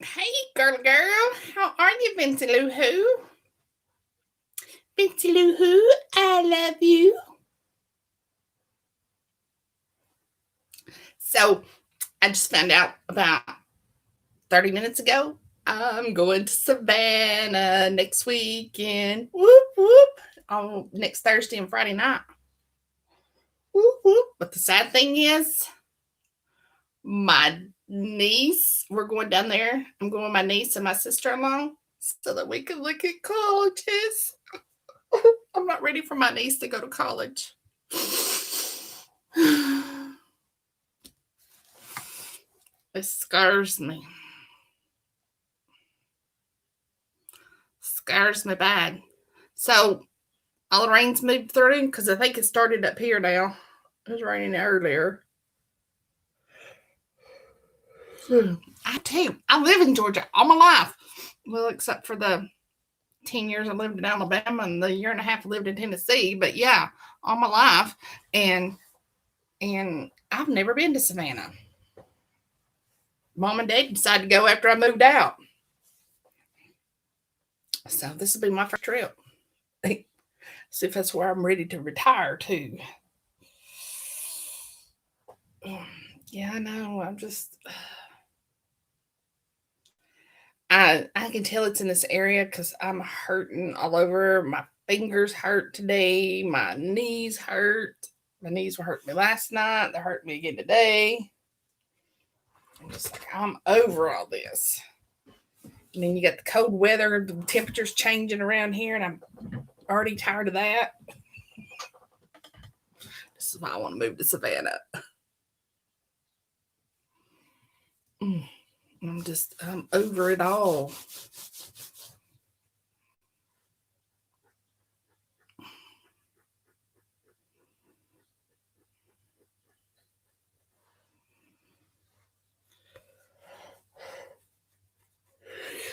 Hey, girl, how are you, Vincy Lou Who? Vincy Lou Who, I love you. So, I just found out about 30 minutes ago. I'm going to Savannah next weekend. Whoop, whoop. On next Thursday and Friday night. Whoop, whoop. But the sad thing is, my niece, we're going down there. I'm going with my niece and my sister in law so that we can look at colleges. I'm not ready for my niece to go to college. It scares me. Scares me bad. So all the rain's moved through because I think it started up here now. It was raining earlier. I too. I live in Georgia all my life. Well, except for the 10 years I lived in Alabama and the year and a half I lived in Tennessee. But yeah, all my life. And I've never been to Savannah. Mom and Dad decided to go after I moved out. So this will be my first trip. See if that's where I'm ready to retire to. Yeah, I know. I can tell it's in this area because I'm hurting all over. My fingers hurt today. My knees hurt. My knees were hurting me last night. They're hurting me again today. I'm just like, I'm over all this. And then you got the cold weather, the temperature's changing around here, and I'm already tired of that. This is why I want to move to Savannah. I'm over it all.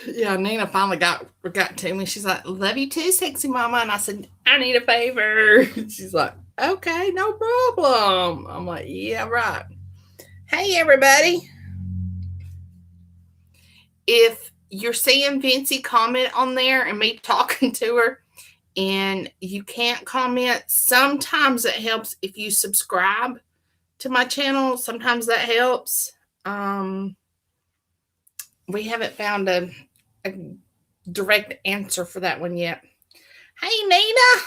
Yeah, Nina finally got to me. She's like, "Love you too, sexy mama." And I said, "I need a favor." She's like, "Okay, no problem." I'm like, "Yeah, right." Hey, everybody! If you're seeing Vincy comment on there and me talking to her, and you can't comment, sometimes it helps if you subscribe to my channel. Sometimes that helps. We haven't found a direct answer for that one yet. Hey, Nina,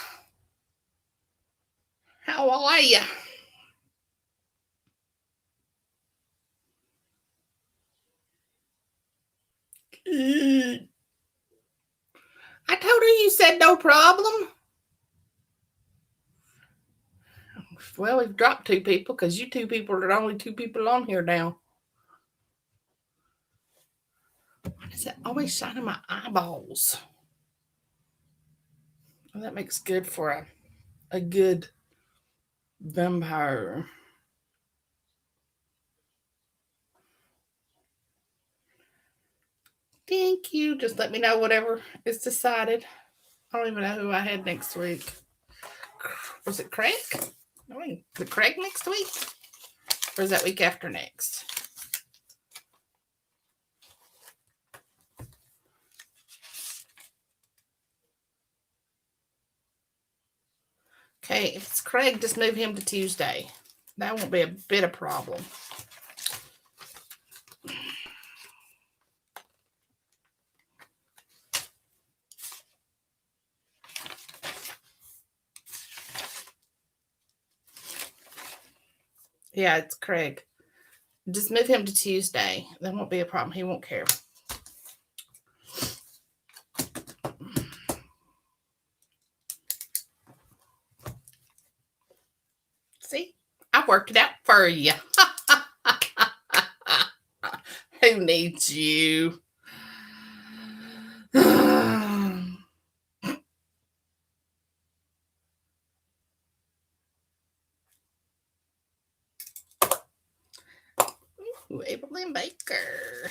how are you? I told her you said no problem. Well, we've dropped two people because you two people are the only two people on here now. Why does it always shine in my eyeballs? Well, that makes good for a good vampire. Thank you. Just let me know whatever is decided. I don't even know who I had next week. Was it Craig? No, the Craig next week? Or is that week after next? Okay, if it's Craig, just move him to Tuesday. That won't be a bit of problem. Yeah, it's Craig. Just move him to Tuesday. That won't be a problem. He won't care. See, I worked it out for you. Who needs you? Ooh, Abraham Baker.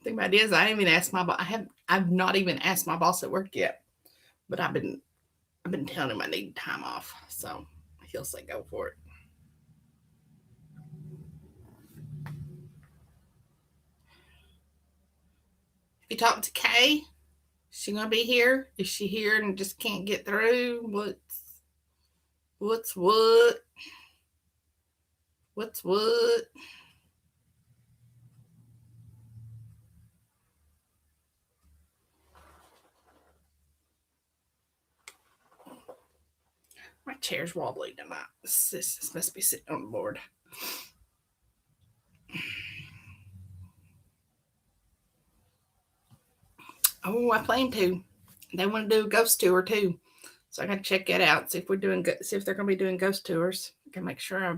thing about it is, I haven't even asked my boss. I've not even asked my boss at work yet, but I've been telling him I need time off, so he'll say go for it. If you talk to Kay, she gonna be here? Is she here and just can't get through? What's what? What's what? My chair's wobbly tonight. This must be sitting on the board. Oh, I plan to. They want to do a ghost tour too, so I got to check that out. See if see if they're going to be doing ghost tours. I can make sure I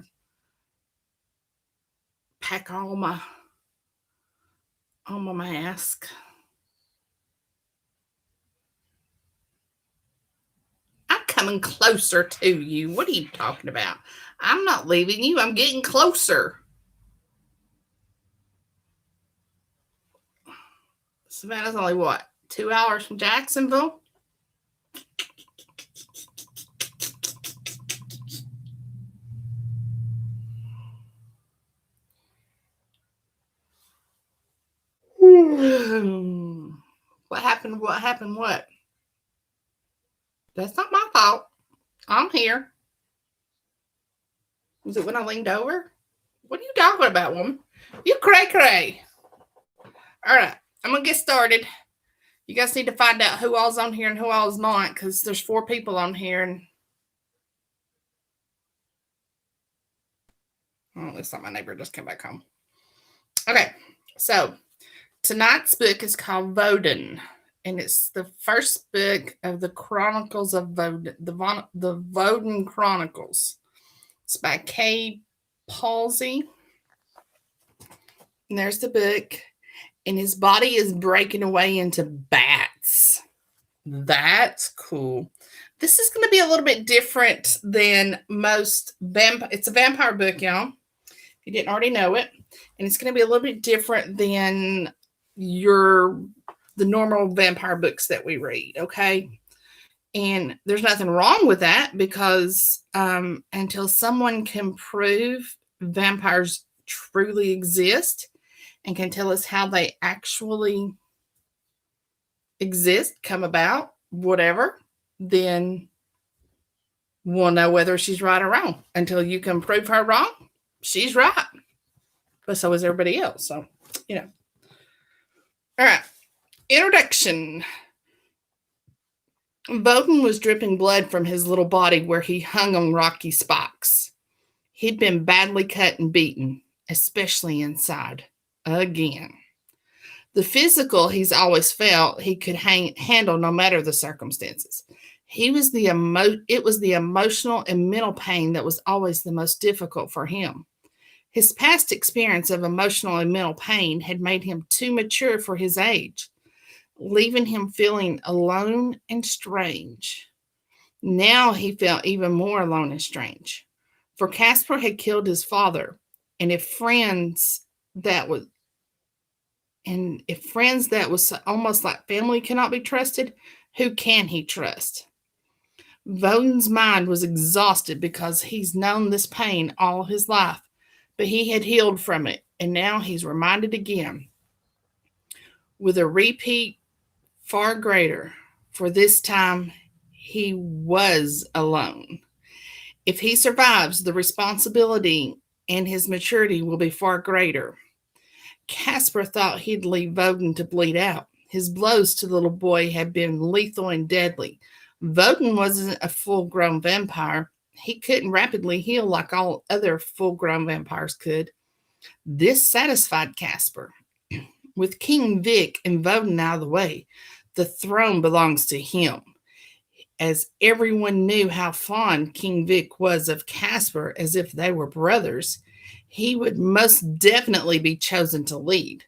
pack all my mask. I'm coming closer to you. What are you talking about? I'm not leaving you. I'm getting closer. Savannah's only what? 2 hours from Jacksonville? What happened? What happened? What? That's not my fault. I'm here. Was it when I leaned over? What are you talking about, woman? You cray. All right, I'm gonna get started. You guys need to find out who all's on here and who all's not, because there's 4 people on here, and oh, looks like my neighbor just came back home. Okay, so tonight's book is called Voden, and it's the first book of the Chronicles of Voden, the Voden Chronicles. It's by Paulse. And there's the book, and his body is breaking away into bats. That's cool. This is going to be a little bit different than most vampire. It's a vampire book, y'all. If you didn't already know it, and it's going to be a little bit different than the normal vampire books that we read. Okay, and there's nothing wrong with that, because until someone can prove vampires truly exist and can tell us how they actually exist, come about, whatever, then we'll know whether she's right or wrong. Until you can prove her wrong, she's right. But so is everybody else. So, you know. All right. Introduction. Voden was dripping blood from his little body where he hung on rocky spikes. He'd been badly cut and beaten, especially inside. Again. The physical he's always felt he could handle no matter the circumstances. It was the emotional and mental pain that was always the most difficult for him. His past experience of emotional and mental pain had made him too mature for his age, leaving him feeling alone and strange. Now he felt even more alone and strange, for Casper had killed his father, and if friends that was almost like family cannot be trusted, who can he trust? Voden's mind was exhausted because he's known this pain all his life, but he had healed from it, and now he's reminded again, with a repeat far greater, for this time he was alone. If he survives, the responsibility and his maturity will be far greater. Casper thought he'd leave Voden to bleed out. His blows to the little boy had been lethal and deadly. Voden wasn't a full-grown vampire. He couldn't rapidly heal like all other full-grown vampires could. This satisfied Casper. With King Vic and Voden out of the way, the throne belongs to him. As everyone knew how fond King Vic was of Casper, as if they were brothers, he would most definitely be chosen to lead.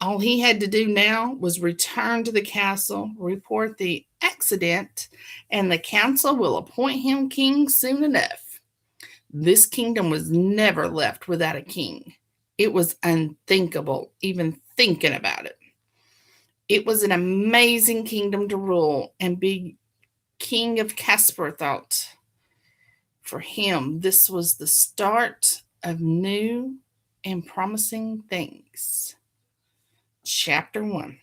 All he had to do now was return to the castle, report the accident, and the council will appoint him king soon enough. This kingdom was never left without a king. It was unthinkable, even thinking about it. It was an amazing kingdom to rule and be king of Casper thought. For him, this was the start of new and promising things. Chapter 1.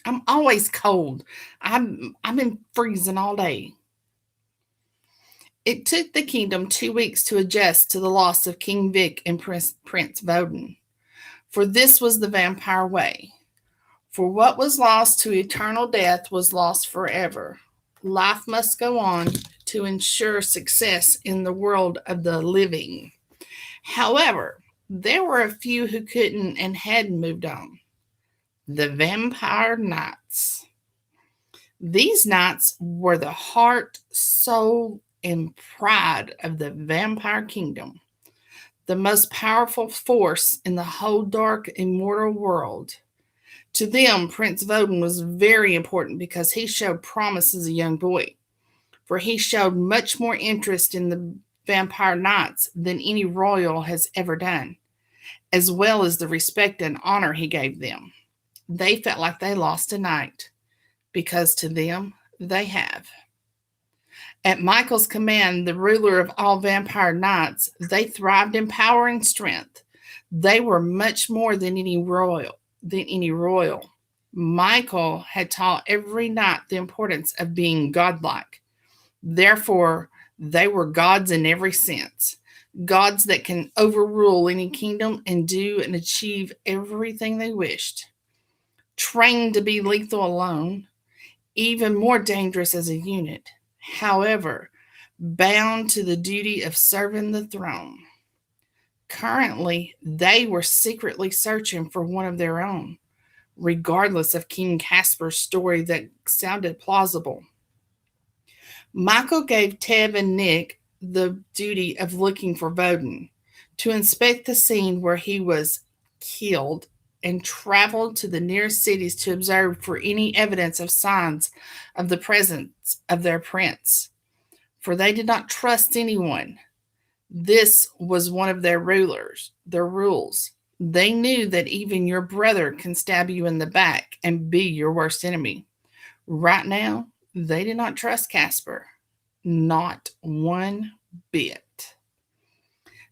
I'm always cold. I've been freezing all day. It took the kingdom 2 weeks to adjust to the loss of King Vic and Prince Voden, for this was the vampire way. For what was lost to eternal death was lost forever. Life must go on to ensure success in the world of the living. However, there were a few who couldn't and hadn't moved on. The vampire knights. These knights were the heart, soul, and pride of the vampire kingdom, the most powerful force in the whole dark, immortal world. To them, Prince Voden was very important because he showed promise as a young boy, for he showed much more interest in the vampire knights than any royal has ever done, as well as the respect and honor he gave them. They felt like they lost a knight, because to them, they have. At Michael's command, the ruler of all vampire knights, they thrived in power and strength. They were much more than any royal. Michael had taught every knight the importance of being godlike. Therefore, they were gods in every sense. Gods that can overrule any kingdom and do and achieve everything they wished. Trained to be lethal alone, even more dangerous as a unit. However, bound to the duty of serving the throne. Currently, they were secretly searching for one of their own, regardless of King Casper's story that sounded plausible. Michael gave Tev and Nick the duty of looking for Voden, to inspect the scene where he was killed, and traveled to the nearest cities to observe for any evidence of signs of the presence of their prince. For they did not trust anyone. This was one of their rules. They knew that even your brother can stab you in the back and be your worst enemy. Right now, they did not trust Casper. Not one bit.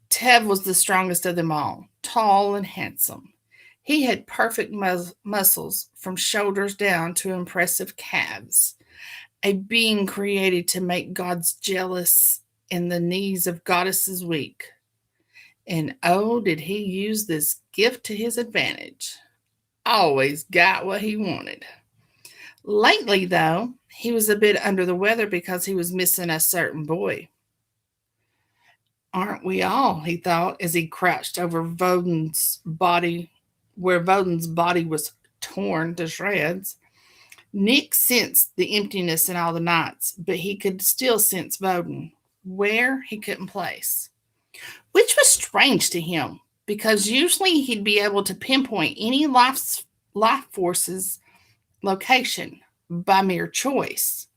Tev was the strongest of them all, tall and handsome. He had perfect muscles from shoulders down to impressive calves, a being created to make gods jealous and the knees of goddesses weak. And oh, did he use this gift to his advantage. Always got what he wanted. Lately, though, he was a bit under the weather because he was missing a certain boy. Aren't we all, he thought, as he crouched over Voden's body, where Voden's body was torn to shreds. Nick sensed the emptiness in all the nights, but he could still sense Voden. Where, he couldn't place. Which was strange to him, because usually he'd be able to pinpoint any life force's location by mere choice.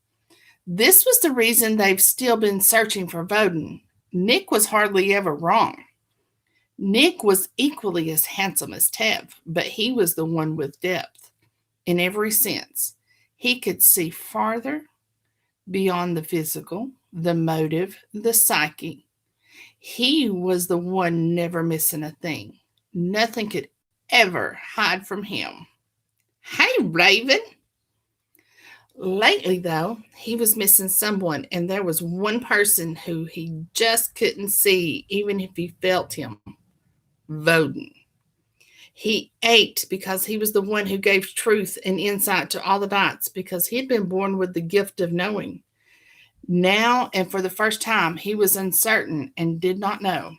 This was the reason they've still been searching for Voden. Nick was hardly ever wrong. Nick was equally as handsome as Tev, but he was the one with depth in every sense. He could see farther beyond the physical, the motive, the psyche. He was the one never missing a thing. Nothing could ever hide from him. Hey, Raven. Lately, though, he was missing someone, and there was one person who he just couldn't see, even if he felt him. Voden. He ate because he was the one who gave truth and insight to all the knights, because he had been born with the gift of knowing. Now, and for the first time, he was uncertain and did not know.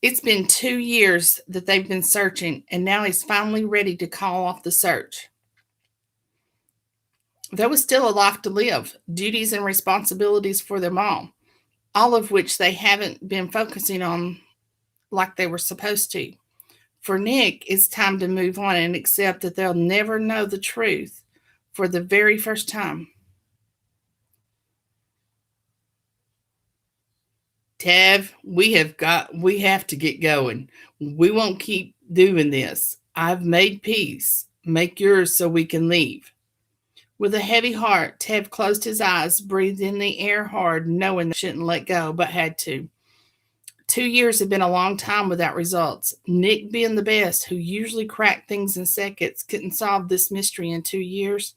It's been 2 years that they've been searching, and now he's finally ready to call off the search. There was still a life to live, duties and responsibilities for them all of which they haven't been focusing on like they were supposed to. For Nick, it's time to move on and accept that they'll never know the truth for the very first time. Tev, we have to get going. We won't keep doing this. I've made peace. Make yours so we can leave. With a heavy heart, Tev closed his eyes, breathed in the air hard, knowing that he shouldn't let go, but had to. 2 years had been a long time without results. Nick, being the best, who usually cracked things in seconds, couldn't solve this mystery in 2 years.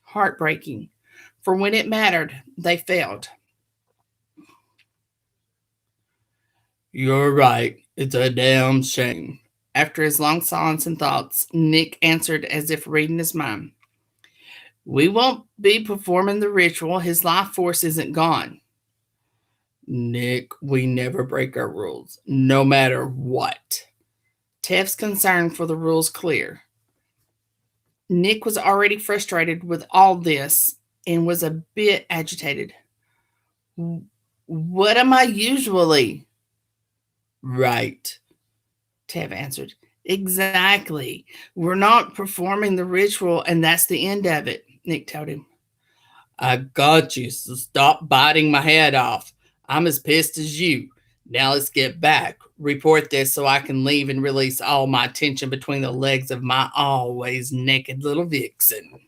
Heartbreaking. For when it mattered, they failed. You're right. It's a damn shame. After his long silence and thoughts, Nick answered as if reading his mind. We won't be performing the ritual. His life force isn't gone. Nick, we never break our rules, no matter what. Tev's concern for the rules clear. Nick was already frustrated with all this and was a bit agitated. What am I usually? Right, Tev answered. Exactly. We're not performing the ritual, and that's the end of it, Nick told him. I got you, so stop biting my head off. I'm as pissed as you. Now let's get back. Report this so I can leave and release all my tension between the legs of my always naked little vixen.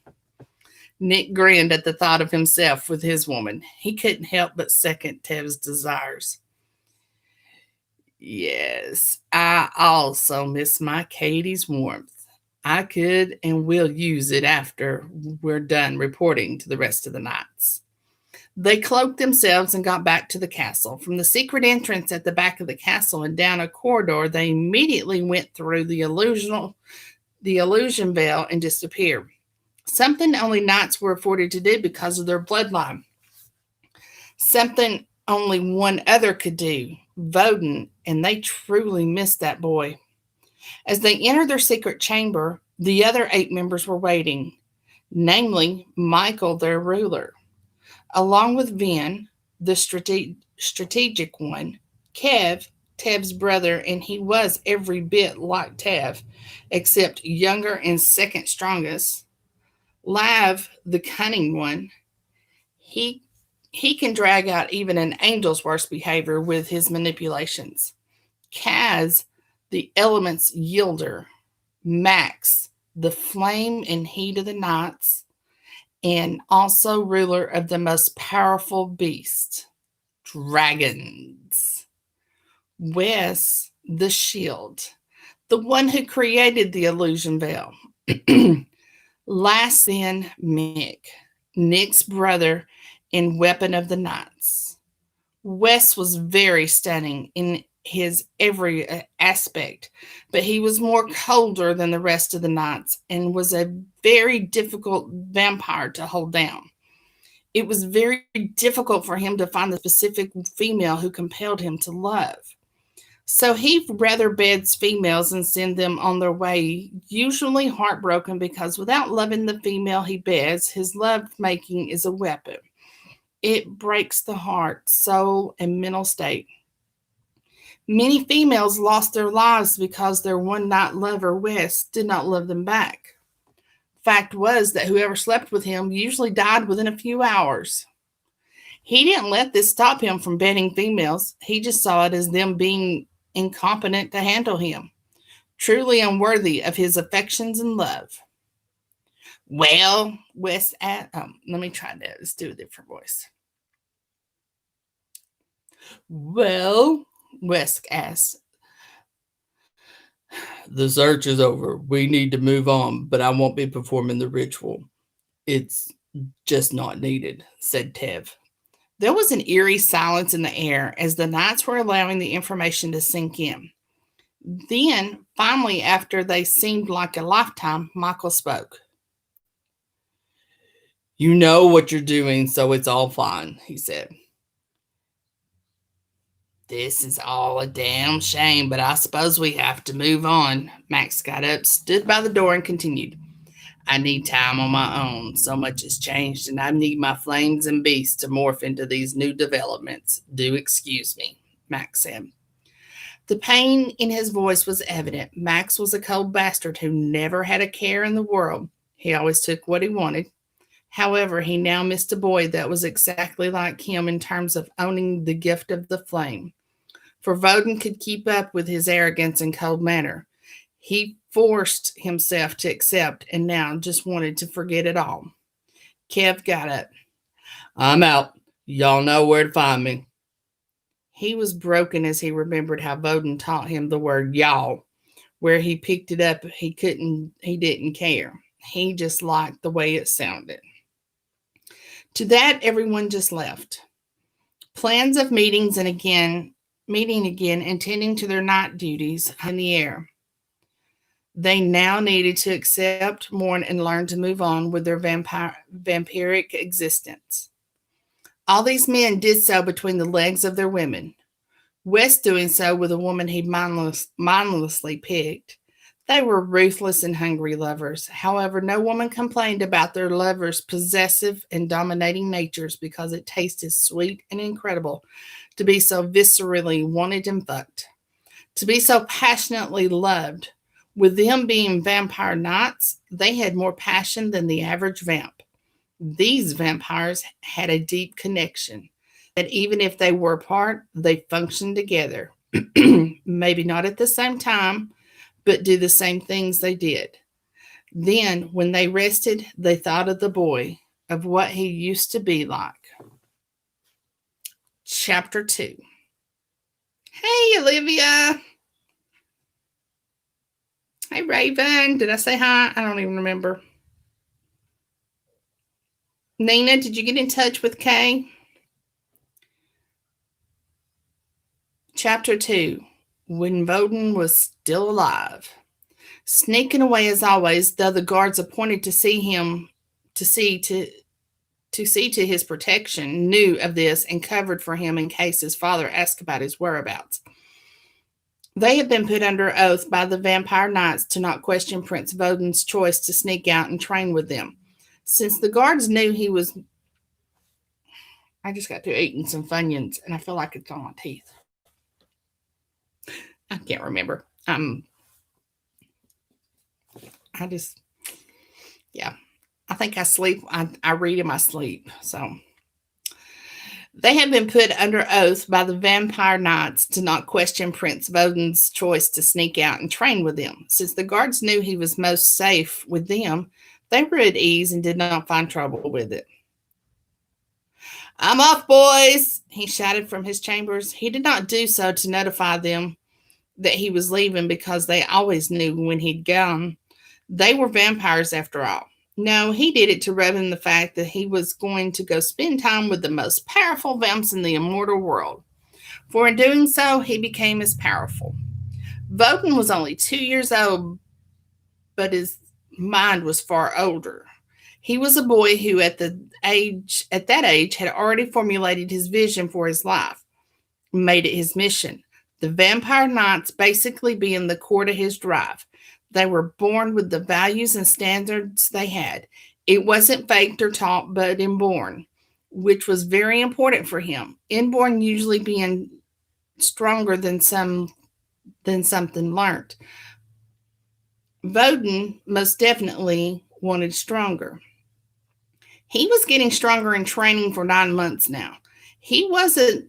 Nick grinned at the thought of himself with his woman. He couldn't help but second Tev's desires. Yes, I also miss my Katie's warmth. I could and will use it after we're done reporting to the rest of the knights. They cloaked themselves and got back to the castle. From the secret entrance at the back of the castle and down a corridor, they immediately went through the illusion veil and disappeared. Something only knights were afforded to do because of their bloodline. Something only one other could do, Voden, and they truly missed that boy. As they entered their secret chamber, the other 8 members were waiting, namely Michael, their ruler, along with Vin, the strategic one, Kev, Tev's brother, and he was every bit like Tev, except younger and second strongest. Lav, the cunning one, he can drag out even an angel's worst behavior with his manipulations. Kaz, the elements yielder. Max, the flame and heat of the knights, and also ruler of the most powerful beast, dragons. Wes, the shield, the one who created the illusion veil. Last then, Mick, Nick's brother and weapon of the knights. Wes was very stunning in his every aspect, but he was more colder than the rest of the knights and was a very difficult vampire to hold down. It was very difficult for him to find the specific female who compelled him to love. So he rather beds females and send them on their way, usually heartbroken because without loving the female he beds, his love making is a weapon. It breaks the heart, soul, and mental state. Many females lost their lives because their one-night lover, Wes, did not love them back. Fact was that whoever slept with him usually died within a few hours. He didn't let this stop him from bedding females. He just saw it as them being incompetent to handle him, truly unworthy of his affections and love. Well, Wes, let me try that. Let's do a different voice. Well, Wes asked. The search is over. We need to move on, but I won't be performing the ritual. It's just not needed, said Tev. There was an eerie silence in the air as the knights were allowing the information to sink in. Then, finally, after they seemed like a lifetime, Michael spoke. You know what you're doing, so it's all fine, he said. This is all a damn shame, but I suppose we have to move on. Max got up, stood by the door, and continued. I need time on my own. So much has changed, and I need my flames and beasts to morph into these new developments. Do excuse me, Max said. The pain in his voice was evident. Max was a cold bastard who never had a care in the world. He always took what he wanted. However, he now missed a boy that was exactly like him in terms of owning the gift of the flame. For Voden could keep up with his arrogance and cold manner. He forced himself to accept and now just wanted to forget it all. Kev got up. I'm out. Y'all know where to find me. He was broken as he remembered how Voden taught him the word y'all. Where he picked it up, he didn't care. He just liked the way it sounded. To that, everyone just left. Plans of meeting again, and tending to their night duties in the air. They now needed to accept, mourn, and learn to move on with their vampiric existence. All these men did so between the legs of their women. Wes doing so with a woman he mindlessly picked. They were ruthless and hungry lovers. However, no woman complained about their lovers' possessive and dominating natures because it tasted sweet and incredible to be so viscerally wanted and fucked, to be so passionately loved. With them being vampire knights, they had more passion than the average vamp. These vampires had a deep connection that even if they were apart, they functioned together. Maybe not at the same time, but do the same things they did. Then, when they rested, they thought of the boy, of what he used to be like. Chapter 2. Hey, Olivia. Hey, Raven. Did I say hi? I don't even remember. Nina, did you get in touch with Kay? Chapter 2. When Voden was still alive. Sneaking away as always, though the guards appointed to see to his protection knew of this and covered for him in case his father asked about his whereabouts. They had been put under oath by the vampire knights to not question Prince Voden's choice to sneak out and train with them. Since the guards knew he was... I just got through eating some Funyuns, and I feel like it's on my teeth. I can't remember. I think I sleep. I read in my sleep. So they had been put under oath by the vampire knights to not question Prince Voden's choice to sneak out and train with them. Since the guards knew he was most safe with them, they were at ease and did not find trouble with it. I'm off, boys, he shouted from his chambers. He did not do so to notify them that he was leaving because they always knew when he'd gone. They were vampires after all. No, he did it to rub in the fact that he was going to go spend time with the most powerful vamps in the immortal world. For in doing so, he became as powerful. Voden was only 2 years old, but his mind was far older. He was a boy who at that age had already formulated his vision for his life, made it his mission. The vampire knights basically being the core to his drive. They were born with the values and standards they had. It wasn't faked or taught, but inborn, which was very important for him. Inborn usually being stronger than something learned. Voden most definitely wanted stronger. He was getting stronger in training for 9 months now. He wasn't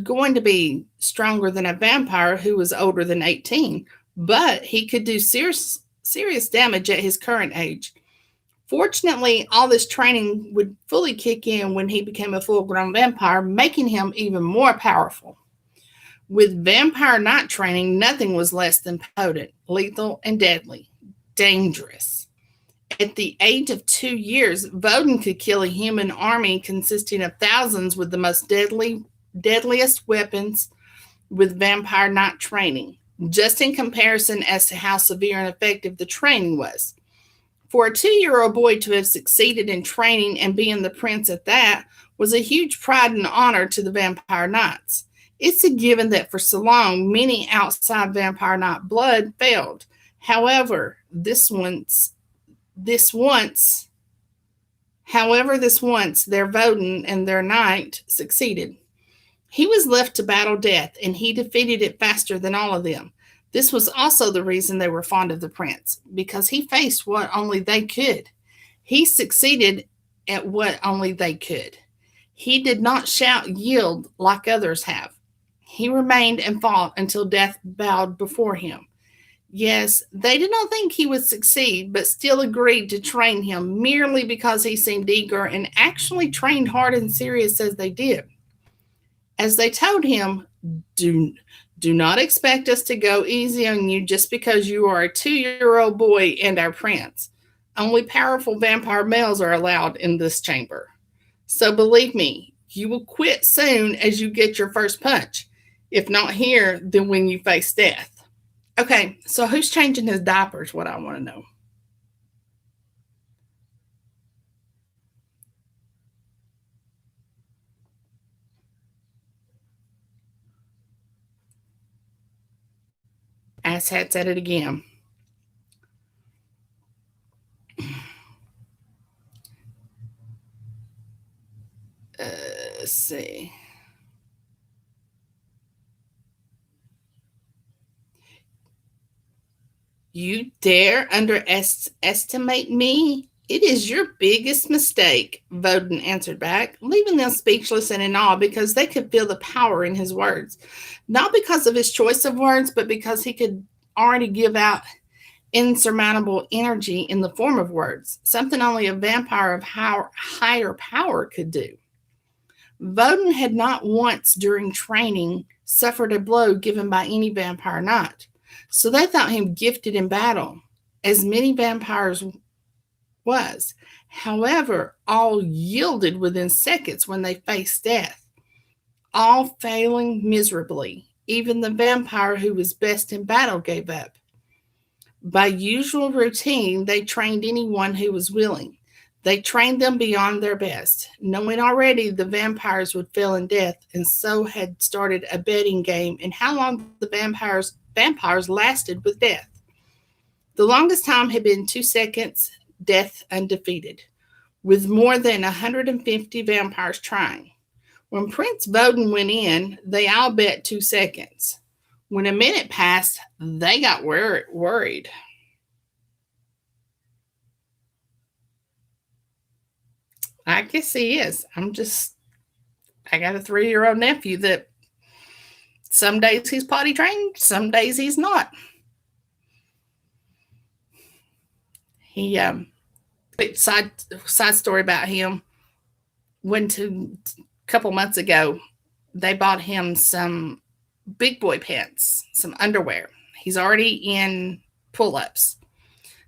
going to be stronger than a vampire who was older than 18, but he could do serious damage at his current age. Fortunately, all this training would fully kick in when he became a full-grown vampire, making him even more powerful. With vampire knight training, nothing was less than potent, lethal, and deadly. Dangerous. At the age of 2 years, Voden could kill a human army consisting of thousands with the most deadliest weapons with vampire knight training, just in comparison as to how severe and effective the training was. For a 2-year-old boy to have succeeded in training and being the prince at that was a huge pride and honor to the vampire knights. It's a given that for so long, many outside vampire knight blood failed. However, this once, their Voden and their knight succeeded. He was left to battle death, and he defeated it faster than all of them. This was also the reason they were fond of the prince, because he faced what only they could. He succeeded at what only they could. He did not shout yield like others have. He remained and fought until death bowed before him. Yes, they did not think he would succeed, but still agreed to train him merely because he seemed eager and actually trained hard and serious as they did. As they told him, do, do not expect us to go easy on you just because you are a 2-year-old boy and our prince. Only powerful vampire males are allowed in this chamber. So believe me, you will quit soon as you get your first punch. If not here, then when you face death. Okay, so who's changing his diapers? What I want to know. Asshat said it again. Let's see. You dare underestimate me? It is your biggest mistake, Voden answered back, leaving them speechless and in awe because they could feel the power in his words. Not because of his choice of words, but because he could already give out insurmountable energy in the form of words, something only a vampire of higher power could do. Voden had not once during training suffered a blow given by any vampire knight, so they thought him gifted in battle, as many vampires was. However, all yielded within seconds when they faced death, all failing miserably. Even the vampire who was best in battle gave up. By usual routine, they trained anyone who was willing. They trained them beyond their best, knowing already the vampires would fail in death, and so had started a betting game in how long the vampires lasted with death. The longest time had been 2 seconds, death undefeated, with more than 150 vampires trying. When Prince Voden went in, they all bet 2 seconds. When a minute passed, they got worried. I guess he is. I got a 3-year-old nephew that some days he's potty trained, some days he's not. He, side story about him, went to a couple months ago, they bought him some big boy pants, some underwear. He's already in pull ups.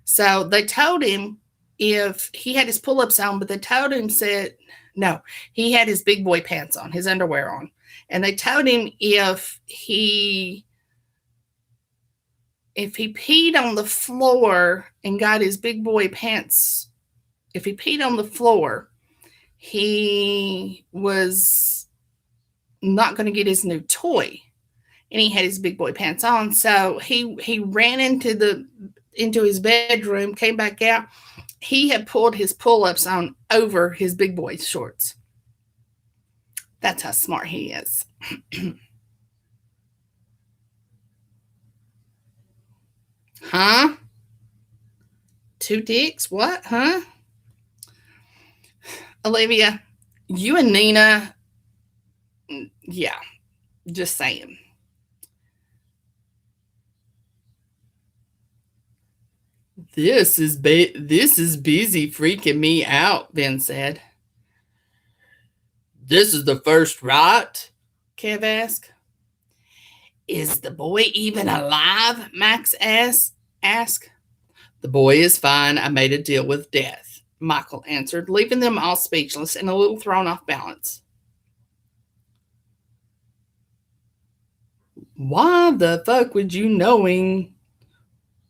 So they told him if he had his pull ups on, but they told him, said, no, he had his big boy pants on, his underwear on. And they told him if he peed on the floor and got his big boy pants, if he peed on the floor, he was not going to get his new toy. And he had his big boy pants on. So he ran into his bedroom, came back out. He had pulled his pull-ups on over his big boy shorts. That's how smart he is. Huh? 2 dicks? What? Huh? Olivia, you and Nina, yeah, just saying. This is busy freaking me out, Ben said. This is the first, right? Kev asked. Is the boy even alive? Max asked. The boy is fine. I made a deal with death, Michael answered, leaving them all speechless and a little thrown off balance. Why the fuck would you knowing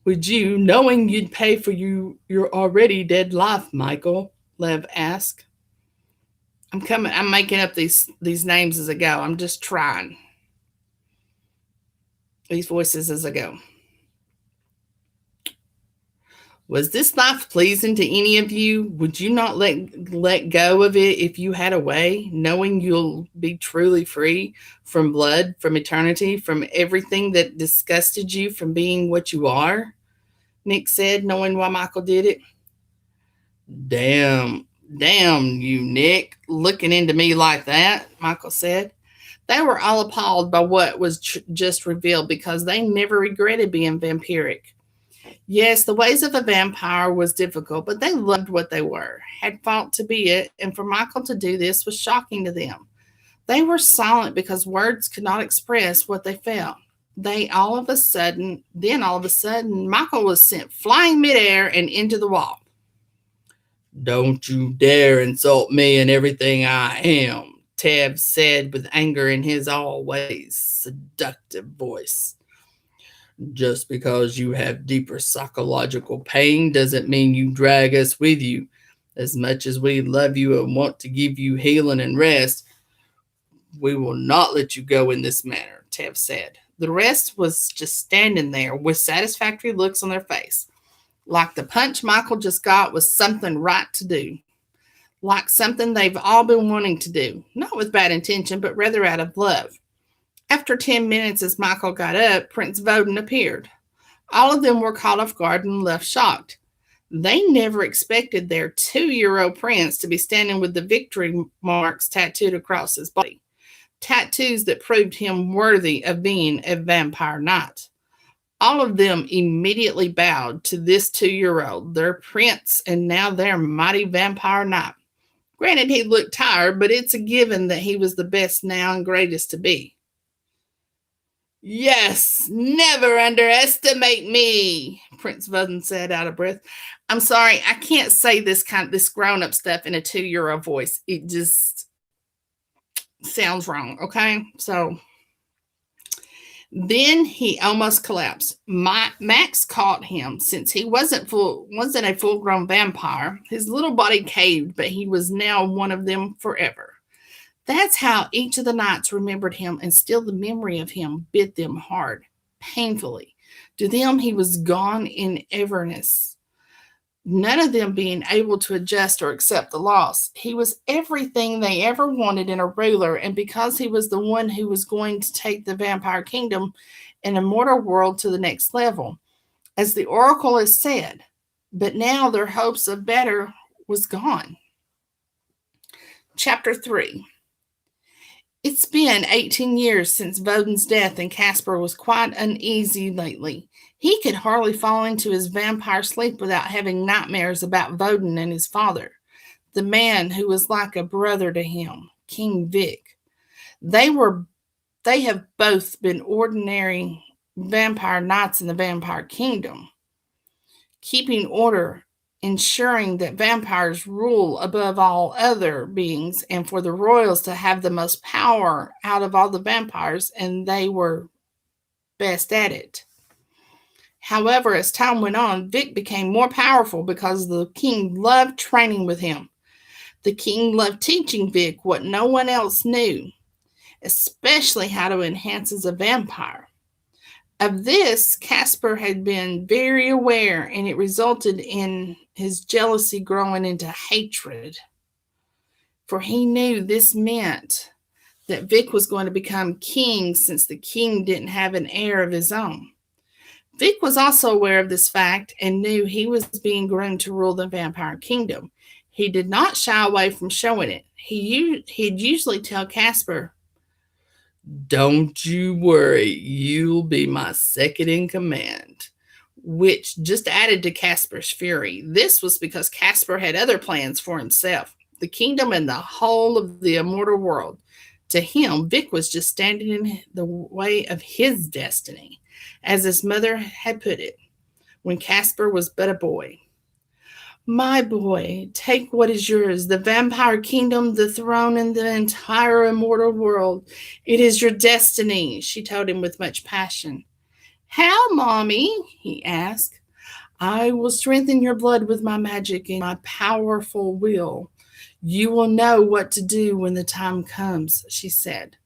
you'd pay for your already dead life, Michael? Lev asked. I'm making up these names as I go. I'm just trying. These voices as I go. Was this life pleasing to any of you? Would you not let go of it if you had a way, knowing you'll be truly free from blood, from eternity, from everything that disgusted you from being what you are? Nick said, knowing why Michael did it. Damn you, Nick, looking into me like that, Michael said. They were all appalled by what was just revealed because they never regretted being vampiric. Yes, the ways of a vampire was difficult, but they loved what they were, had fought to be it, and for Michael to do this was shocking to them. They were silent because words could not express what they felt. All of a sudden, Michael was sent flying midair and into the wall. Don't you dare insult me and everything I am, Tab said with anger in his always seductive voice. Just because you have deeper psychological pain doesn't mean you drag us with you. As much as we love you and want to give you healing and rest, we will not let you go in this manner, Tab said. The rest was just standing there with satisfactory looks on their face, like the punch Michael just got was something right to do, like something they've all been wanting to do, not with bad intention, but rather out of love. After 10 minutes, as Michael got up, Prince Voden appeared. All of them were caught off guard and left shocked. They never expected their 2-year-old prince to be standing with the victory marks tattooed across his body, tattoos that proved him worthy of being a vampire knight. All of them immediately bowed to this 2-year-old, their prince, and now their mighty vampire knight. Granted, he looked tired, but it's a given that he was the best now and greatest to be. Yes, never underestimate me, Prince Voden said out of breath. I'm sorry, I can't say this grown-up stuff in a 2-year-old voice. It just sounds wrong, okay? So then he almost collapsed. Max caught him. Since he wasn't a full-grown vampire, his little body caved, but he was now one of them forever. That's how each of the knights remembered him, and still the memory of him bit them hard, painfully. To them, he was gone in everness, none of them being able to adjust or accept the loss. He was everything they ever wanted in a ruler, and because he was the one who was going to take the vampire kingdom and immortal world to the next level, as the oracle has said. But now their hopes of better was gone. Chapter 3. It's been 18 years since Voden's death, and Caspar was quite uneasy lately. He could hardly fall into his vampire sleep without having nightmares about Voden and his father, the man who was like a brother to him, King Vic. They have both been ordinary vampire knights in the vampire kingdom, keeping order, ensuring that vampires rule above all other beings, and for the royals to have the most power out of all the vampires, and they were best at it. However, as time went on, Vic became more powerful because the king loved training with him. The king loved teaching Vic what no one else knew, especially how to enhance as a vampire. Of this, Caspar had been very aware, and it resulted in his jealousy growing into hatred. For he knew this meant that Vic was going to become king, since the king didn't have an heir of his own. Vic was also aware of this fact and knew he was being groomed to rule the vampire kingdom. He did not shy away from showing it. He'd usually tell Caspar, "Don't you worry, you'll be my second in command," which just added to Caspar's fury. This was because Caspar had other plans for himself, the kingdom and the whole of the immortal world. To him, Vic was just standing in the way of his destiny, as his mother had put it, when Caspar was but a boy. "My boy, take what is yours, the vampire kingdom, the throne, and the entire immortal world. It is your destiny," she told him with much passion. "How, Mommy?" he asked. "I will strengthen your blood with my magic and my powerful will. You will know what to do when the time comes," she said.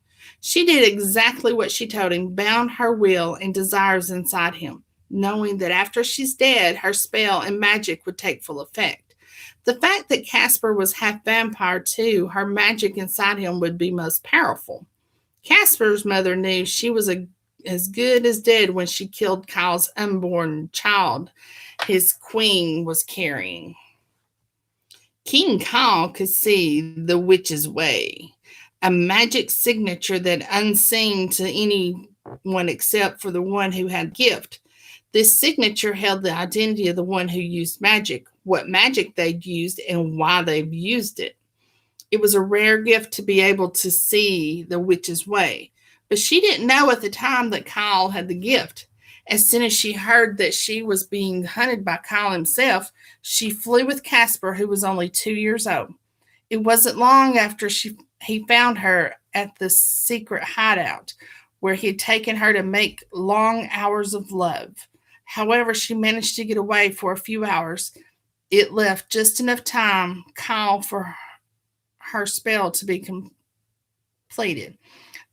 She did exactly what she told him, bound her will and desires inside him, knowing that after she's dead, her spell and magic would take full effect. The fact that Caspar was half vampire too, her magic inside him would be most powerful. Caspar's mother knew she was as good as dead when she killed Kyle's unborn child his queen was carrying. King Kyle could see the witch's way. a magic signature that unseen to anyone except for the one who had the gift. This signature held the identity of the one who used magic, what magic they'd used, and why they've used it. It was a rare gift to be able to see the witch's way. But she didn't know at the time that Kyle had the gift. As soon as she heard that she was being hunted by Kyle himself, she flew with Casper, who was only 2 years old. It wasn't long after he found her at the secret hideout where he had taken her to make long hours of love. However, she managed to get away for a few hours. It left just enough time, Kyle, for her spell to be completed.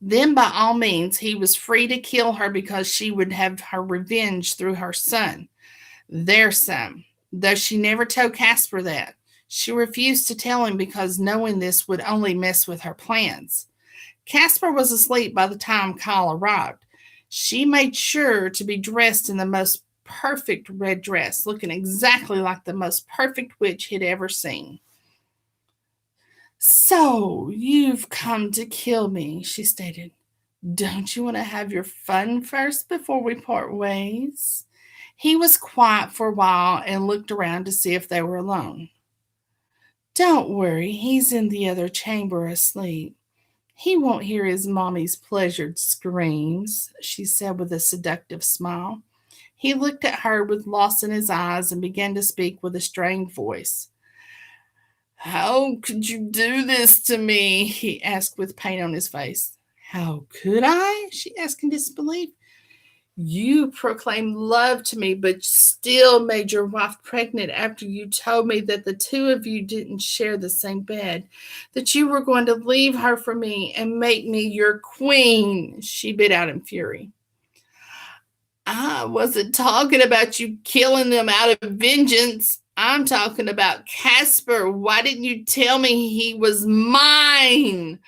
Then, by all means, he was free to kill her because she would have her revenge through her son, their son, though she never told Casper that. She refused to tell him because knowing this would only mess with her plans. Casper was asleep by the time Kyle arrived. She made sure to be dressed in the most perfect red dress, looking exactly like the most perfect witch he'd ever seen. "So, you've come to kill me," she stated. "Don't you want to have your fun first before we part ways?" He was quiet for a while and looked around to see if they were alone. "Don't worry, he's in the other chamber asleep. He won't hear his mommy's pleasured screams," she said with a seductive smile. He looked at her with loss in his eyes and began to speak with a strained voice. "How could you do this to me?" he asked with pain on his face. "How could I?" she asked in disbelief. "You proclaimed love to me, but still made your wife pregnant after you told me that the two of you didn't share the same bed, that you were going to leave her for me and make me your queen," she bit out in fury. "I wasn't talking about you killing them out of vengeance. I'm talking about Casper. Why didn't you tell me he was mine?"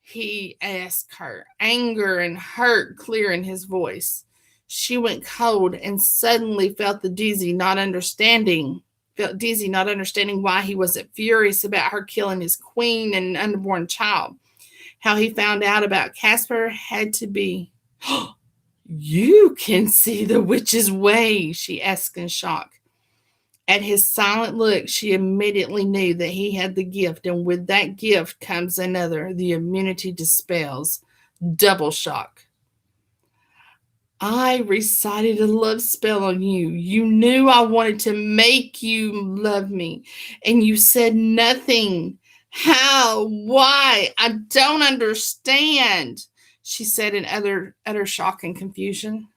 he asked her, anger and hurt clear in his voice. She went cold and suddenly felt dizzy, not understanding why he wasn't furious about her killing his queen and unborn child. How he found out about Casper had to be. "You can see the witch's way," she asked in shock. At his silent look, she immediately knew that he had the gift, and with that gift comes another, the immunity to spells. Double shock. "I recited a love spell on you. You knew I wanted to make you love me, and you said nothing. How? Why? I don't understand," she said in utter shock and confusion.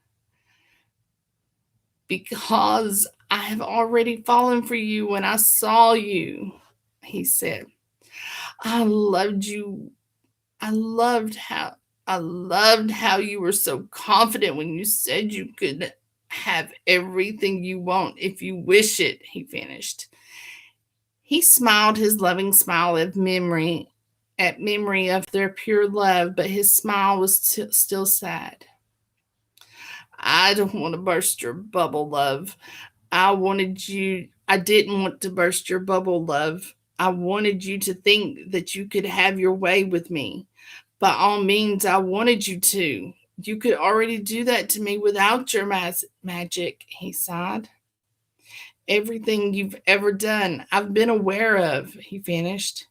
"Because I have already fallen for you when I saw you," he said. "I loved you. I loved how I loved how you were so confident when you said you could have everything you want if you wish it," he finished. He smiled his loving smile of memory of their pure love, but his smile was still sad. "I don't want to burst your bubble, love. I didn't want to burst your bubble, love. I wanted you to think that you could have your way with me. By all means, I wanted you to. You could already do that to me without your magic," he sighed. "Everything you've ever done, I've been aware of," he finished.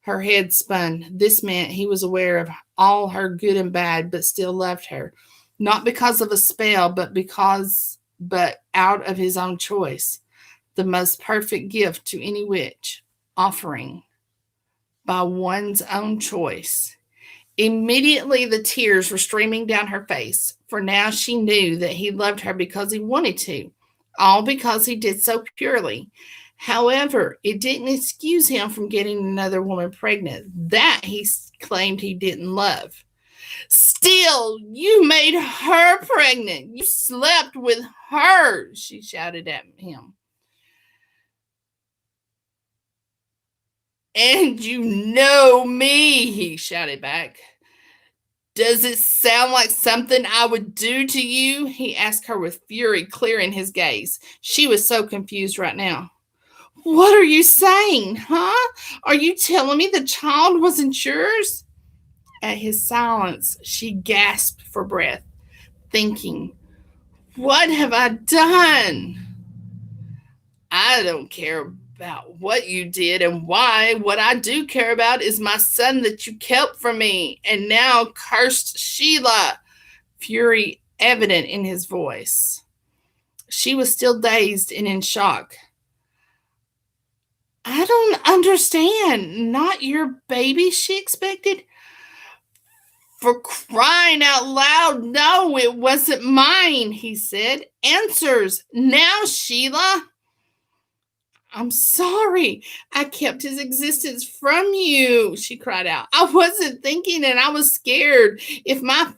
Her head spun. This meant he was aware of all her good and bad, but still loved her. Not because of a spell, but out of his own choice. The most perfect gift to any witch, offering by one's own choice. Immediately the tears were streaming down her face, for now she knew that he loved her because he wanted to, all because he did so purely. However, it didn't excuse him from getting another woman pregnant. That he claimed he didn't love. "Still, you made her pregnant. You slept with her," she shouted at him. "And you know me," he shouted back. "Does it sound like something I would do to you?" he asked her with fury clear in his gaze. She was so confused right now. "What are you saying, huh? Are you telling me the child wasn't yours?" At his silence, she gasped for breath, thinking, "What have I done?" "I don't care about what you did and why. What I do care about is my son that you kept from me. And now, cursed Sheila," fury evident in his voice. She was still dazed and in shock. "I don't understand. Not your baby," she expected. "For crying out loud, no, it wasn't mine," he said. "Answers now, Sheila." "I'm sorry. I kept his existence from you," she cried out. "I wasn't thinking and I was scared. If my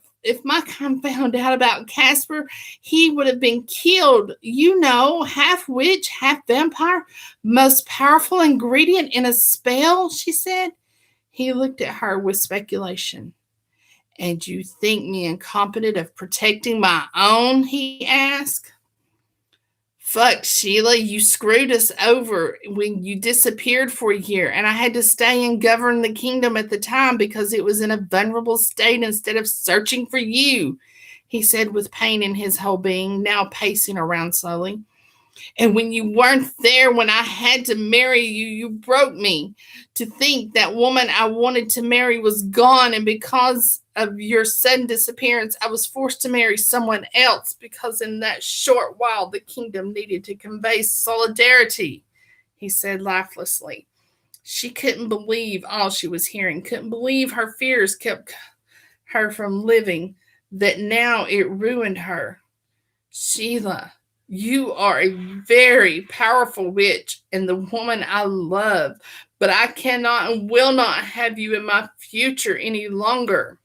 kind found out about Casper, he would have been killed. You know, half witch, half vampire, most powerful ingredient in a spell," she said. He looked at her with speculation. "And you think me incompetent of protecting my own?" he asked. "Fuck, Sheila, you screwed us over when you disappeared for a year, and I had to stay and govern the kingdom at the time because it was in a vulnerable state instead of searching for you," he said with pain in his whole being, now pacing around slowly. "And when you weren't there when I had to marry you, you broke me. To think that woman I wanted to marry was gone, and because of your sudden disappearance, I was forced to marry someone else because in that short while the kingdom needed to convey solidarity," he said lifelessly. She couldn't believe all she was hearing, couldn't believe her fears kept her from living, that now it ruined her. "Sheila, you are a very powerful witch and the woman I love, but I cannot and will not have you in my future any longer."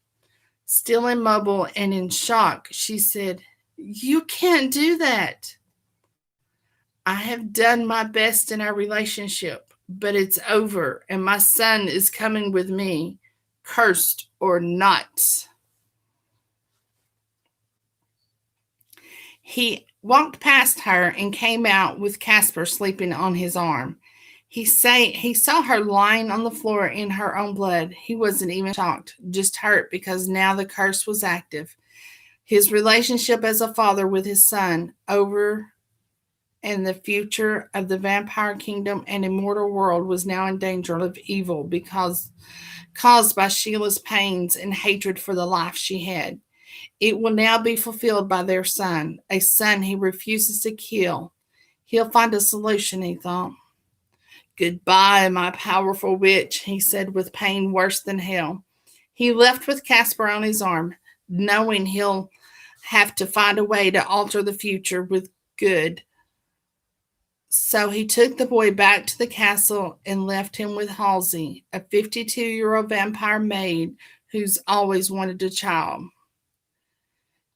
Still immobile and in shock, she said, "You can't do that." "I have done my best in our relationship, but it's over, and my son is coming with me, cursed or not." He walked past her and came out with Casper sleeping on his arm. He saw her lying on the floor in her own blood. He wasn't even shocked, just hurt because now the curse was active. His relationship as a father with his son over, and the future of the vampire kingdom and immortal world was now in danger of evil because caused by Sheila's pains and hatred for the life she had. It will now be fulfilled by their son, a son he refuses to kill. He'll find a solution, he thought. "Goodbye, my powerful witch," he said with pain worse than hell. He left with Casper on his arm, knowing he'll have to find a way to alter the future with good. So he took the boy back to the castle and left him with Halsey, a 52-year-old vampire maid who's always wanted a child.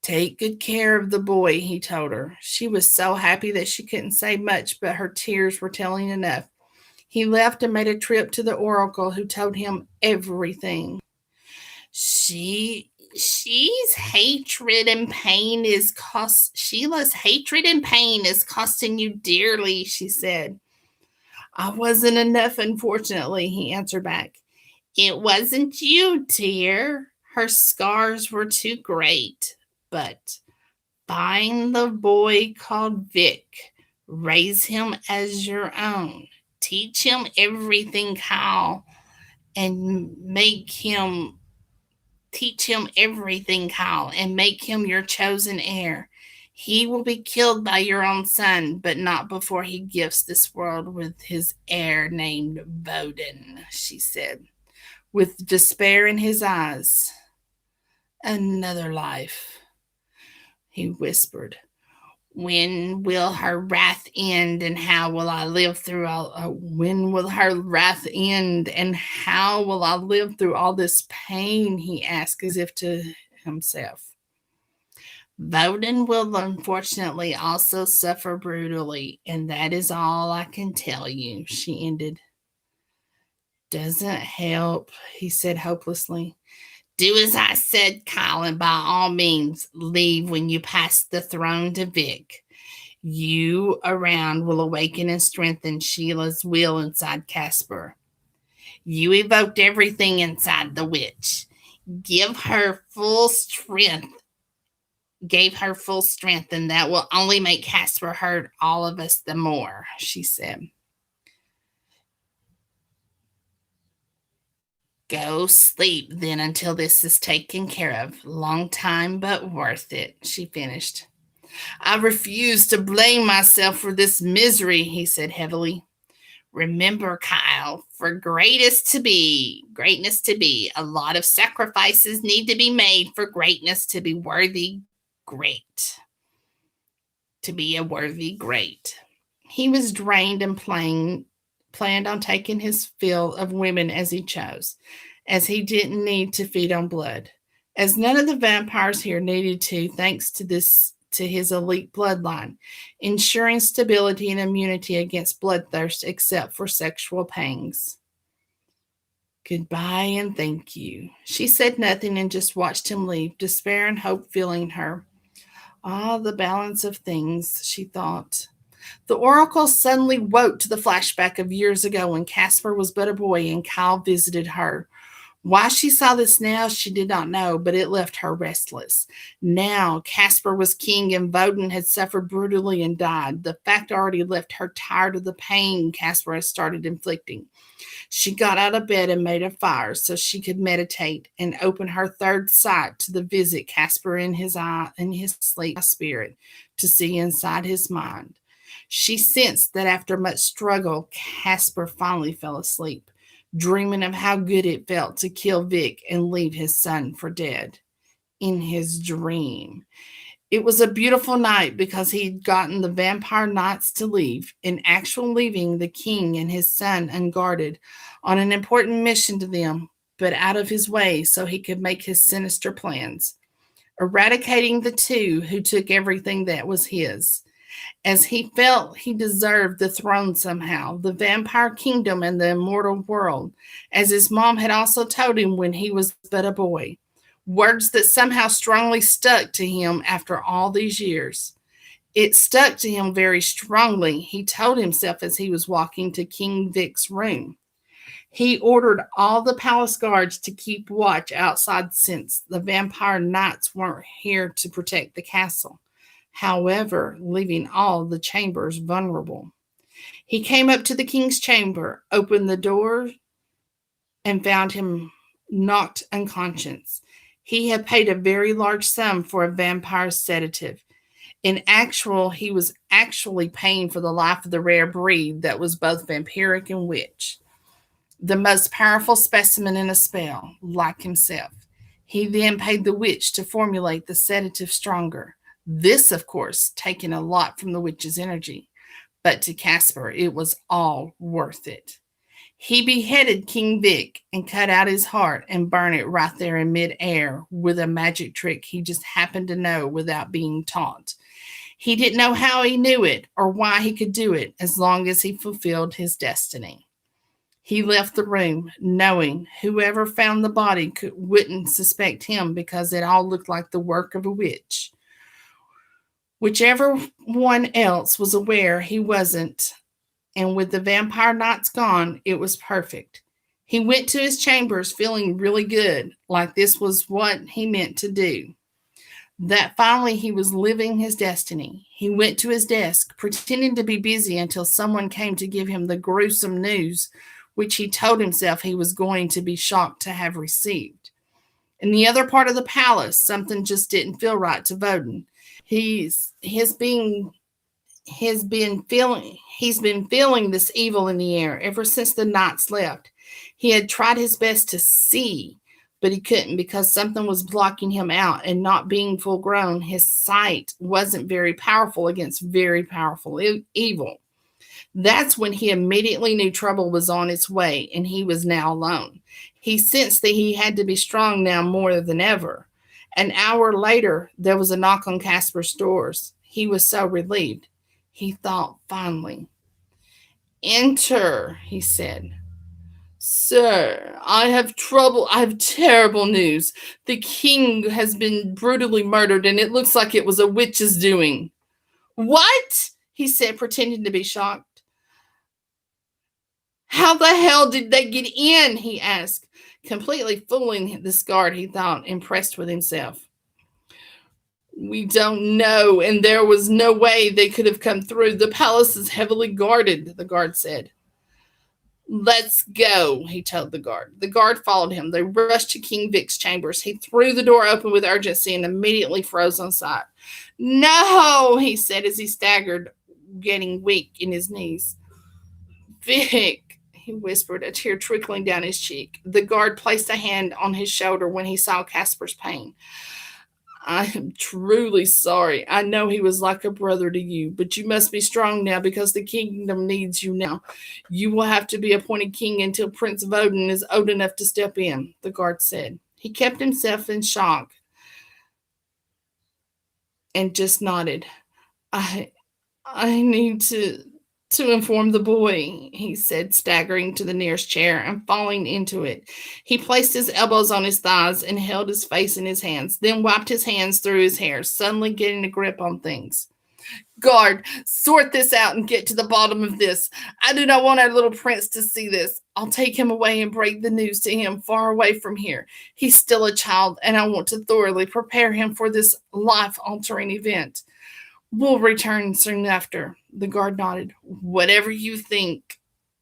"Take good care of the boy," he told her. She was so happy that she couldn't say much, but her tears were telling enough. He left and made a trip to the oracle, who told him everything. She's hatred and pain is cost Sheila's hatred and pain is costing you dearly," she said. "I wasn't enough, unfortunately," he answered back. "It wasn't you, dear. Her scars were too great. But find the boy called Vic. Raise him as your own. Teach him everything how and make him teach him everything how and make him your chosen heir. He will be killed by your own son, but not before he gifts this world with his heir named Voden," she said, with despair in his eyes. "Another life," he whispered. "When will her wrath end, and how will I live through when will her wrath end, and how will I live through all this pain?" he asked as if to himself. "Voden will unfortunately also suffer brutally, and that is all I can tell you," she ended. "Doesn't help," he said hopelessly. "Do as I said, Kyle, and by all means leave when you pass the throne to Vic. You around will awaken and strengthen Sheila's will inside Casper. You evoked everything inside the witch. Give her full strength. Gave her full strength, and that will only make Casper hurt all of us the more, she said. Go sleep then until this is taken care of. Long time, but worth it, she finished. I refuse to blame myself for this misery, he said heavily. Remember, Kyle, for greatness to be, a lot of sacrifices need to be made for greatness to be worthy great. To be a worthy great. He was drained and planned on taking his fill of women as he chose, as he didn't need to feed on blood. As none of the vampires here needed to, thanks to his elite bloodline, ensuring stability and immunity against bloodthirst except for sexual pangs. Goodbye and thank you. She said nothing and just watched him leave, despair and hope filling her. The balance of things, she thought. The oracle suddenly woke to the flashback of years ago when Casper was but a boy and Kyle visited her. Why she saw this now, she did not know, but it left her restless. Now, Casper was king and Voden had suffered brutally and died. The fact already left her tired of the pain Casper had started inflicting. She got out of bed and made a fire so she could meditate and open her third sight to the visit Casper in his sleep spirit to see inside his mind. She sensed that after much struggle, Casper finally fell asleep, dreaming of how good it felt to kill Vic and leave his son for dead. In his dream. It was a beautiful night because he'd gotten the vampire knights to leave, in actual leaving the king and his son unguarded on an important mission to them, but out of his way so he could make his sinister plans, eradicating the two who took everything that was his. As he felt he deserved the throne somehow, the vampire kingdom and the immortal world, as his mom had also told him when he was but a boy. Words that somehow strongly stuck to him after all these years. It stuck to him very strongly, he told himself as he was walking to King Vic's room. He ordered all the palace guards to keep watch outside since the vampire knights weren't here to protect the castle. However, leaving all the chambers vulnerable. He came up to the king's chamber, opened the door, and found him knocked unconscious. He had paid a very large sum for a vampire sedative. He was actually paying for the life of the rare breed that was both vampiric and witch. The most powerful specimen in a spell, like himself. He then paid the witch to formulate the sedative stronger. This, of course, taking a lot from the witch's energy. But to Casper, it was all worth it. He beheaded King Vic and cut out his heart and burned it right there in midair with a magic trick he just happened to know without being taught. He didn't know how he knew it or why he could do it as long as he fulfilled his destiny. He left the room knowing whoever found the body wouldn't suspect him because it all looked like the work of a witch. Whichever one else was aware he wasn't, and with the vampire knights gone, it was perfect. He went to his chambers feeling really good, like this was what he meant to do. That finally he was living his destiny. He went to his desk, pretending to be busy until someone came to give him the gruesome news, which he told himself he was going to be shocked to have received. In the other part of the palace, something just didn't feel right to Voden. He's been feeling this evil in the air ever since the knights left. He had tried his best to see, but he couldn't because something was blocking him out, and not being full grown, his sight wasn't very powerful against very powerful evil. That's when he immediately knew trouble was on its way, and he was now alone. He sensed that he had to be strong now more than ever. An hour later, there was a knock on Casper's doors. He was so relieved. He thought finally. Enter, he said. Sir, I have terrible news. The king has been brutally murdered, and it looks like it was a witch's doing. What? He said, pretending to be shocked. How the hell did they get in? He asked, completely fooling this guard, he thought, impressed with himself. We don't know, and there was no way they could have come through. The palace is heavily guarded, the guard said. Let's go, he told the guard. The guard followed him. They rushed to King Vic's chambers. He threw the door open with urgency and immediately froze on sight. No, he said as he staggered, getting weak in his knees. Vic, he whispered, a tear trickling down his cheek. The guard placed a hand on his shoulder when he saw Casper's pain. I am truly sorry. I know he was like a brother to you, but you must be strong now because the kingdom needs you now. You will have to be appointed king until Prince Voden is old enough to step in, the guard said. He kept himself in shock and just nodded. I need to inform the boy, he said, staggering to the nearest chair and falling into it. He placed his elbows on his thighs and held his face in his hands, then wiped his hands through his hair, suddenly getting a grip on things. Guard, sort this out and get to the bottom of this. I do not want our little prince to see this. I'll take him away and break the news to him far away from here. He's still a child, and I want to thoroughly prepare him for this life-altering event. We'll return soon after. The guard nodded. Whatever you think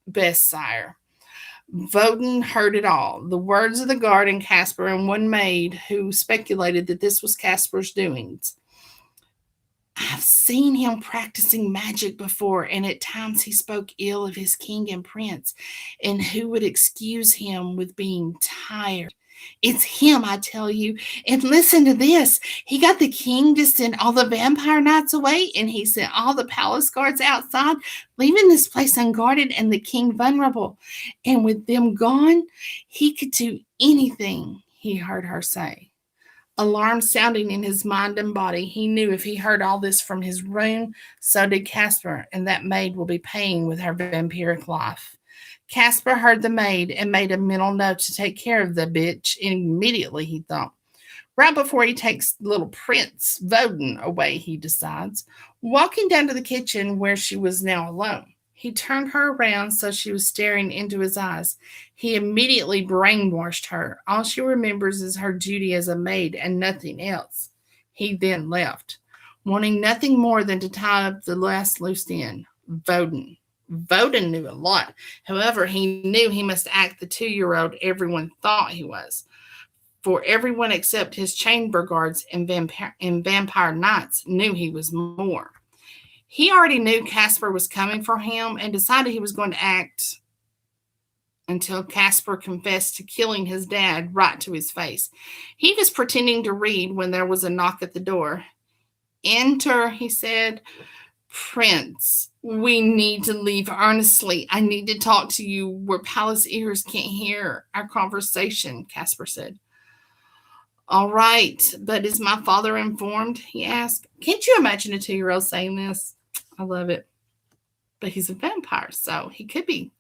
best, sire. Voden heard it all. The words of the guard and Casper and one maid who speculated that this was Casper's doings. I've seen him practicing magic before, and at times he spoke ill of his king and prince, and who would excuse him with being tired. It's him, I tell you. And listen to this. He got the king to send all the vampire knights away, and he sent all the palace guards outside, leaving this place unguarded and the king vulnerable. And with them gone, he could do anything, he heard her say. Alarm sounding in his mind and body, he knew if he heard all this from his room, so did Casper, and that maid will be paying with her vampiric life. Casper heard the maid and made a mental note to take care of the bitch immediately, he thought. Right before he takes little Prince Voden away, he decides, walking down to the kitchen where she was now alone. He turned her around so she was staring into his eyes. He immediately brainwashed her. All she remembers is her duty as a maid and nothing else. He then left, wanting nothing more than to tie up the last loose end. Voden. Voden knew a lot. However, he knew he must act the 2-year-old everyone thought he was. For everyone except his chamber guards and vampire knights knew he was more. He already knew Casper was coming for him and decided he was going to act until Casper confessed to killing his dad right to his face. He was pretending to read when there was a knock at the door. Enter, he said. Prince, we need to leave earnestly. I need to talk to you where palace ears can't hear our conversation, Casper said. All right, but is my father informed? He asked. Can't you imagine a 2-year-old saying this? I love it. But he's a vampire, so he could be.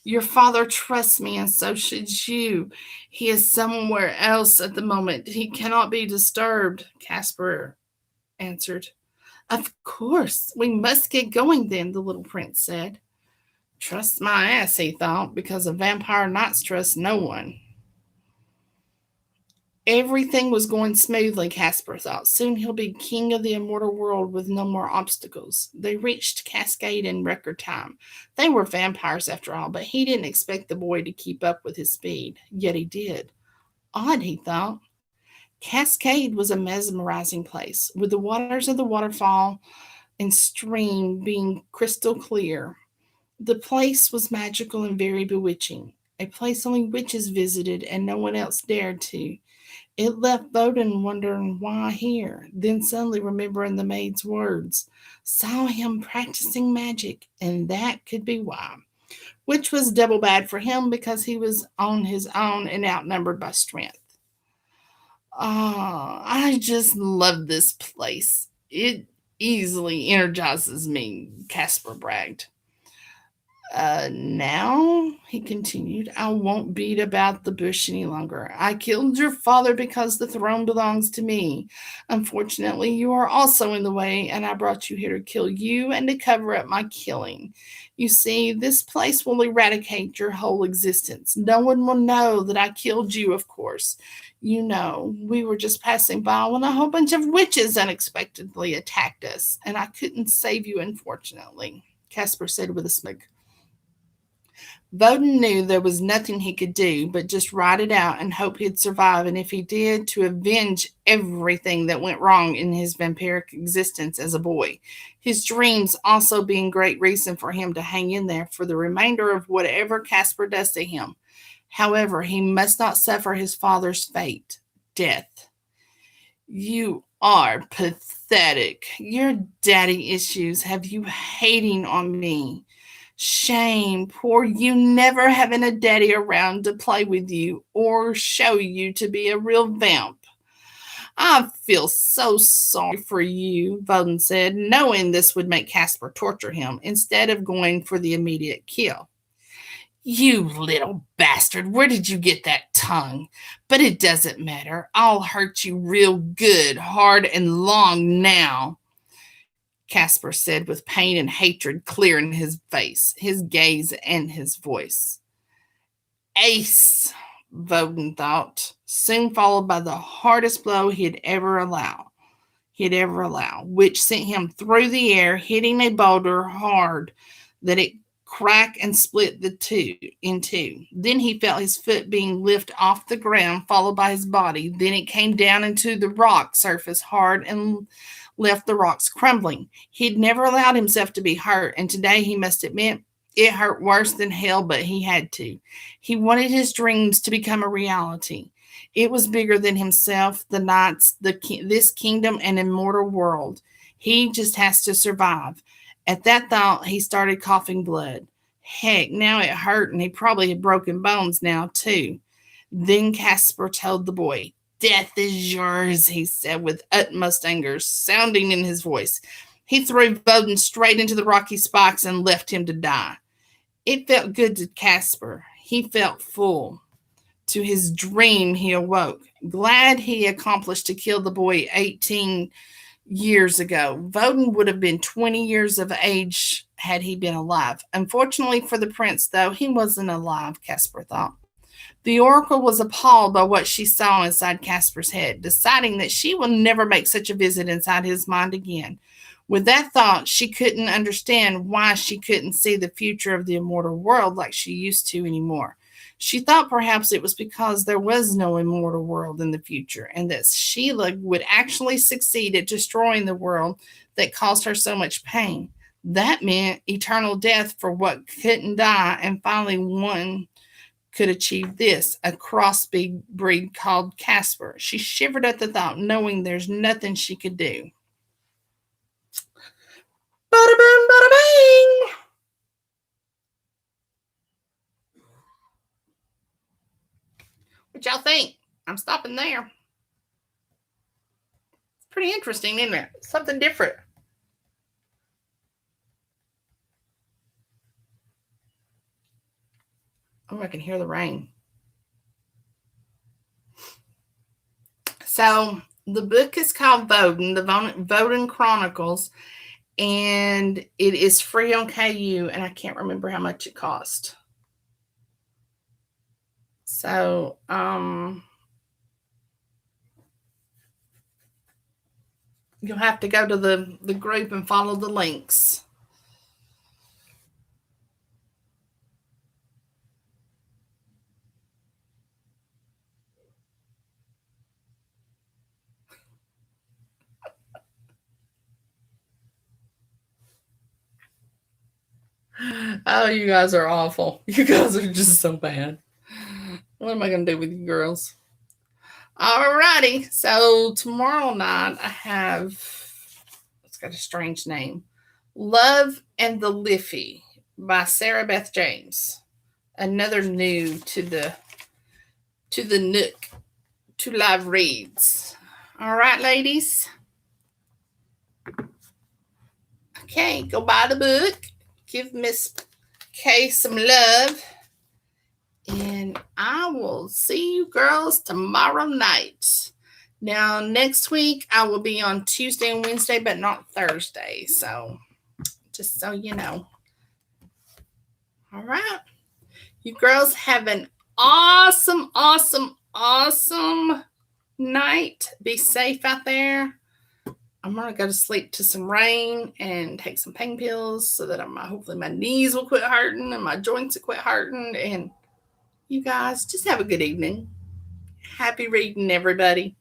Your father trusts me, and so should you. He is somewhere else at the moment. He cannot be disturbed, Casper answered. Of course, we must get going then, the little prince said. Trust my ass, he thought, because a vampire knights trust no one. Everything was going smoothly, Casper thought. Soon he'll be king of the immortal world with no more obstacles. They reached Cascade in record time. They were vampires after all, but he didn't expect the boy to keep up with his speed. Yet he did. Odd, he thought. Cascade was a mesmerizing place, with the waters of the waterfall and stream being crystal clear. The place was magical and very bewitching, a place only witches visited and no one else dared to. It left Voden wondering why here, then suddenly remembering the maid's words. Saw him practicing magic, and that could be why. Which was double bad for him because he was on his own and outnumbered by strength. Oh, I just love this place. It easily energizes me, Casper bragged. Now, he continued, I won't beat about the bush any longer. I killed your father because the throne belongs to me. Unfortunately, you are also in the way, and I brought you here to kill you and to cover up my killing. You see, this place will eradicate your whole existence. No one will know that I killed you, of course. You know, we were just passing by when a whole bunch of witches unexpectedly attacked us, and I couldn't save you, unfortunately, Caspar said with a smirk. Voden knew there was nothing he could do but just ride it out and hope he'd survive, and if he did, to avenge everything that went wrong in his vampiric existence as a boy. His dreams also being great reason for him to hang in there for the remainder of whatever Caspar does to him. However, he must not suffer his father's fate, death. You are pathetic. Your daddy issues have you hating on me. Shame, poor you never having a daddy around to play with you or show you to be a real vamp. I feel so sorry for you, Voden said, knowing this would make Caspar torture him instead of going for the immediate kill. You little bastard, where did you get that tongue? But it doesn't matter. I'll hurt you real good, hard and long now, Caspar said with pain and hatred clear in his face, his gaze, and his voice. Ace, Voden thought, soon followed by the hardest blow he'd ever allow, which sent him through the air, hitting a boulder hard that it cracked and split the two in two. Then he felt his foot being lifted off the ground, followed by his body. Then it came down into the rock surface hard and left the rocks crumbling. He'd never allowed himself to be hurt, and today he must admit it hurt worse than hell, but he had to. He wanted his dreams to become a reality. It was bigger than himself, the knights, this kingdom, and immortal world. He just has to survive. At that thought, he started coughing blood. Heck, now it hurt, and he probably had broken bones now, too. Then Caspar told the boy, Death is yours, he said with utmost anger, sounding in his voice. He threw Voden straight into the rocky spikes and left him to die. It felt good to Caspar. He felt full. To his dream, he awoke, glad he accomplished to kill the boy 18 years ago. Voden would have been 20 years of age had he been alive. Unfortunately for the prince, though, he wasn't alive, Caspar thought. The oracle was appalled by what she saw inside Caspar's head, deciding that she will never make such a visit inside his mind again. With that thought, she couldn't understand why she couldn't see the future of the immortal world like she used to anymore. She thought perhaps it was because there was no immortal world in the future, and that Sheila would actually succeed at destroying the world that caused her so much pain. That meant eternal death for what couldn't die, and finally one could achieve this, a crossbreed called Caspar. She shivered at the thought, knowing there's nothing she could do. Bada boom, bada bang! What y'all think? I'm stopping there. It's pretty interesting, isn't it? Something different. Oh, I can hear the rain. So the book is called Voden, the Voden Chronicles, and it is free on KU, and I can't remember how much it cost. So, you'll have to go to the group and follow the links. Oh, you guys are awful. You guys are just so bad. What am I going to do with you girls? Alrighty. So tomorrow night I have, it's got a strange name, Love and the Liffey by Sarah Beth James. Another new to the Nook to live reads. All right, ladies. Okay, go buy the book. Give Miss Okay, some love. And I will see you girls tomorrow night. Now, next week, I will be on Tuesday and Wednesday, but not Thursday. So, just so you know. All right. You girls have an awesome, awesome, awesome night. Be safe out there. I'm going to go to sleep to some rain and take some pain pills so that hopefully my knees will quit hurting and my joints will quit hurting. And you guys just have a good evening. Happy reading, everybody.